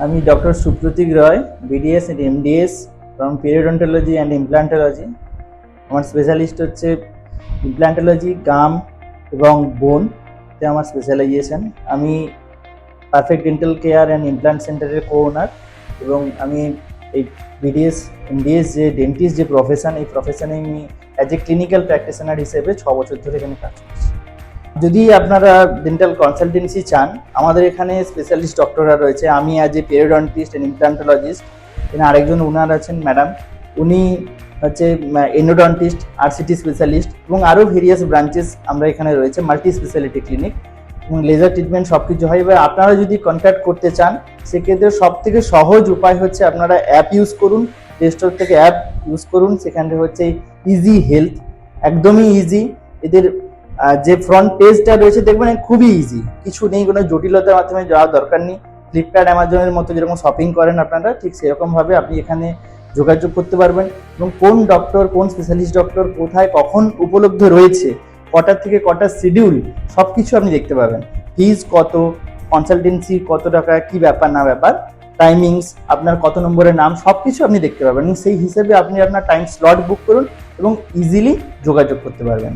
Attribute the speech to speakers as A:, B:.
A: আমি doctor Supratik Roy, BDS and MDS from periodontology and implantology. আমার specialist হচ্ছে ইমপ্লান্টোলজি, গাম এবং বোনতে আমার স্পেশালাইজেশন। আমি perfect dental care and implant সেন্টারের ওনার, এবং আমি এই বিডিএস এমডিএস যে ডেন্টিস্ট যে প্রফেশন, এই প্রফেশনে আমি অ্যাজ এ ক্লিনিক্যাল প্র্যাকটিশনার হিসেবে 6 বছর ধরে এখানে কাজ করছি। যদি আপনারা ডেন্টাল কনসালটেন্সি চান, আমাদের এখানে স্পেশালিস্ট ডক্টররা রয়েছে। আমি অ্যাজ এ পেরিওডন্টিস্ট অ্যান্ড ইমপ্লান্টোলজিস্ট, এখানে আরেকজন ওনার আছেন ম্যাডাম, উনি হচ্ছে এন্ডোডন্টিস্ট, আরসিটি স্পেশালিস্ট, এবং আরও ভেরিয়াস ব্রাঞ্চেস আমরা এখানে রয়েছে, মাল্টি স্পেশালিটি ক্লিনিক এবং লেজার ট্রিটমেন্ট সব কিছু হয়। এবার আপনারা যদি কন্ট্যাক্ট করতে চান, সেক্ষেত্রে সব থেকে সহজ উপায় হচ্ছে আপনারা অ্যাপ ইউজ করুন, প্লে স্টোর থেকে অ্যাপ ইউজ করুন। সেখানে হচ্ছে ইজি হেলথ, একদমই ইজি। এদের যে ফ্রন্ট পেজটা রয়েছে দেখবেন খুবই ইজি, কিছু নেই, কোনো জটিলতার মাধ্যমে যাওয়ার দরকার নেই। ফ্লিপকার্ট, অ্যামাজনের মতো যেরকম শপিং করেন আপনারা, ঠিক সেরকমভাবে আপনি এখানে যোগাযোগ করতে পারবেন, এবং কোন ডক্টর, কোন স্পেশালিস্ট ডক্টর কোথায় কখন উপলব্ধ রয়েছে, কটার থেকে কটার শিডিউল, সব কিছু আপনি দেখতে পাবেন। ফিজ কত, কনসালটেন্সি কত টাকা, কি ব্যাপার না ব্যাপার, টাইমিংস, আপনার কত নম্বরের নাম, সব কিছু আপনি দেখতে পাবেন, এবং সেই হিসেবে আপনি আপনার টাইম স্লট বুক করুন এবং ইজিলি যোগাযোগ করতে পারবেন।